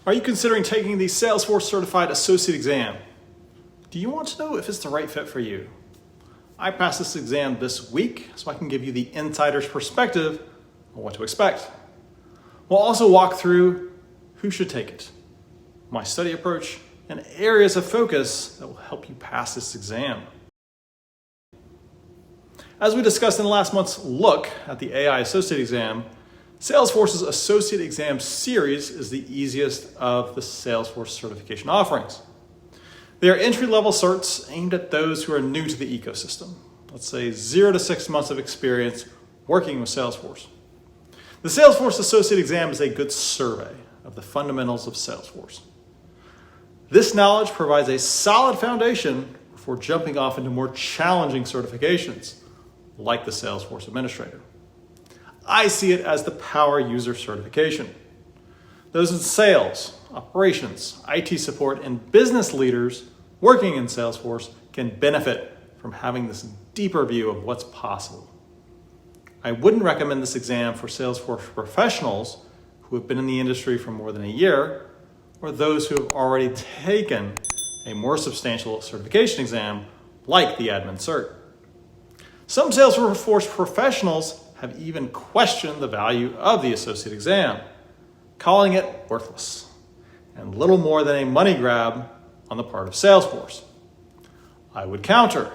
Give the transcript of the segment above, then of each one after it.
Are you considering taking the Salesforce Certified Associate exam? Do you want to know if it's the right fit for you? I passed this exam this week, so I can give you the insider's perspective on what to expect. We'll also walk through who should take it, my study approach, and areas of focus that will help you pass this exam. As we discussed in last month's look at the AI Associate exam, Salesforce's Associate Exam Series is the easiest of the Salesforce certification offerings. They are entry-level certs aimed at those who are new to the ecosystem, let's say 0 to 6 months of experience working with Salesforce. The Salesforce Associate exam is a good survey of the fundamentals of Salesforce. This knowledge provides a solid foundation before jumping off into more challenging certifications, like the Salesforce Administrator. I see it as the power user certification. Those in sales, operations, IT support, and business leaders working in Salesforce can benefit from having this deeper view of what's possible. I wouldn't recommend this exam for Salesforce professionals who have been in the industry for more than a year, or those who have already taken a more substantial certification exam like the Admin Cert. Some Salesforce professionals have even questioned the value of the Associate exam, calling it worthless and little more than a money grab on the part of Salesforce. I would counter.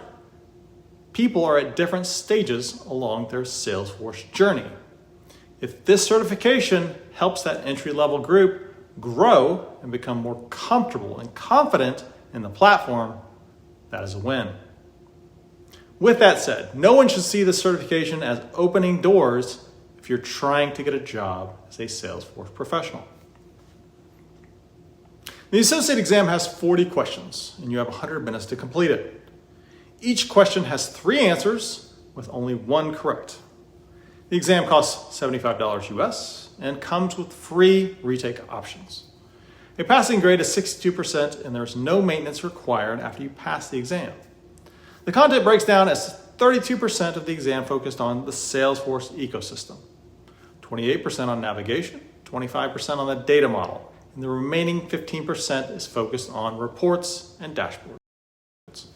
People are at different stages along their Salesforce journey. If this certification helps that entry-level group grow and become more comfortable and confident in the platform, that is a win. With that said, no one should see the certification as opening doors if you're trying to get a job as a Salesforce professional. The Associate exam has 40 questions, and you have 100 minutes to complete it. Each question has 3 answers with only 1 correct. The exam costs $75 US and comes with free retake options. A passing grade is 62%, and there's no maintenance required after you pass the exam. The content breaks down as 32% of the exam focused on the Salesforce ecosystem, 28% on navigation, 25% on the data model, and the remaining 15% is focused on reports and dashboards.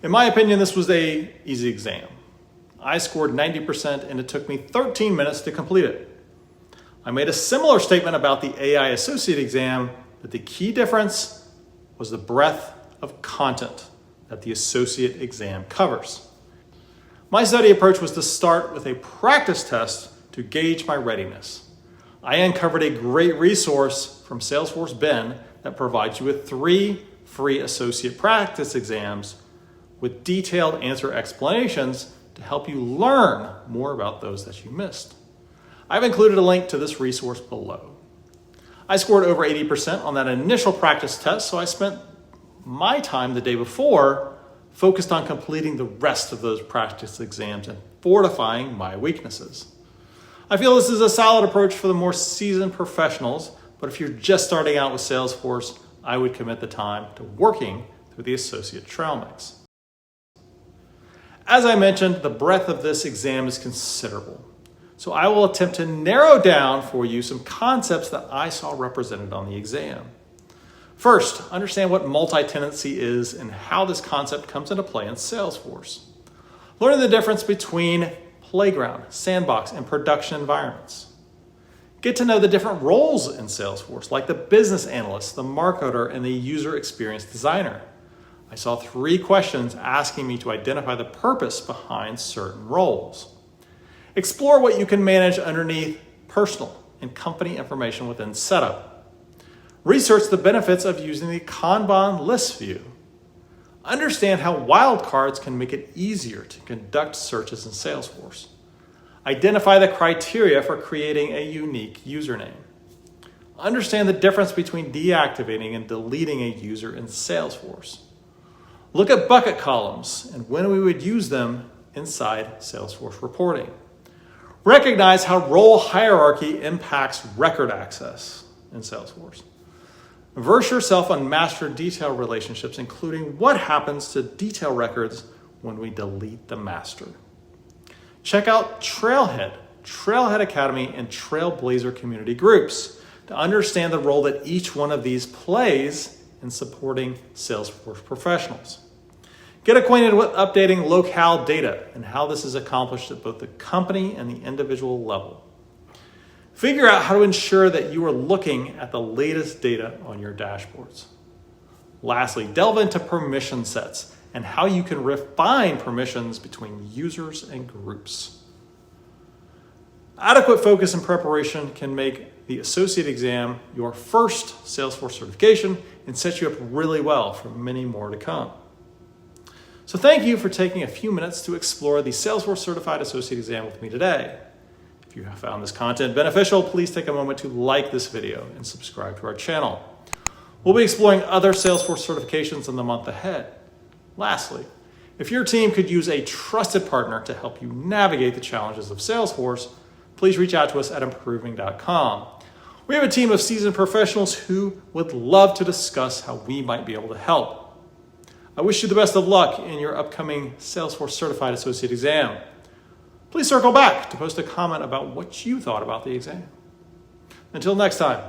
In my opinion, this was an easy exam. I scored 90% and it took me 13 minutes to complete it. I made a similar statement about the AI Associate exam, but the key difference was the breadth of content that the Associate exam covers. My study approach was to start with a practice test to gauge my readiness. I uncovered a great resource from Salesforce Ben that provides you with 3 free Associate practice exams with detailed answer explanations to help you learn more about those that you missed. I've included a link to this resource below. I scored over 80% on that initial practice test, so I spent my time the day before focused on completing the rest of those practice exams and fortifying my weaknesses. I feel this is a solid approach for the more seasoned professionals, but if you're just starting out with Salesforce, I would commit the time to working through the Associate trail mix. As I mentioned, the breadth of this exam is considerable, so I will attempt to narrow down for you some concepts that I saw represented on the exam. First, understand what multi-tenancy is and how this concept comes into play in Salesforce. Learn the difference between playground, sandbox, and production environments. Get to know the different roles in Salesforce, like the business analyst, the marketer, and the user experience designer. I saw 3 questions asking me to identify the purpose behind certain roles. Explore what you can manage underneath personal and company information within setup. Research the benefits of using the Kanban list view. Understand how wildcards can make it easier to conduct searches in Salesforce. Identify the criteria for creating a unique username. Understand the difference between deactivating and deleting a user in Salesforce. Look at bucket columns and when we would use them inside Salesforce reporting. Recognize how role hierarchy impacts record access in Salesforce. Verse yourself on master detail relationships, including what happens to detail records when we delete the master. Check out Trailhead, Trailhead Academy, and Trailblazer community groups to understand the role that each one of these plays in supporting Salesforce professionals. Get acquainted with updating locale data and how this is accomplished at both the company and the individual level. Figure out how to ensure that you are looking at the latest data on your dashboards. Lastly, delve into permission sets and how you can refine permissions between users and groups. Adequate focus and preparation can make the associate exam your first Salesforce certification and set you up really well for many more to come. So thank you for taking a few minutes to explore the Salesforce Certified Associate exam with me today. If you have found this content beneficial, please take a moment to like this video and subscribe to our channel. We'll be exploring other Salesforce certifications in the month ahead. Lastly, if your team could use a trusted partner to help you navigate the challenges of Salesforce, please reach out to us at improving.com. We have a team of seasoned professionals who would love to discuss how we might be able to help. I wish you the best of luck in your upcoming Salesforce Certified Associate exam. Please circle back to post a comment about what you thought about the exam. Until next time.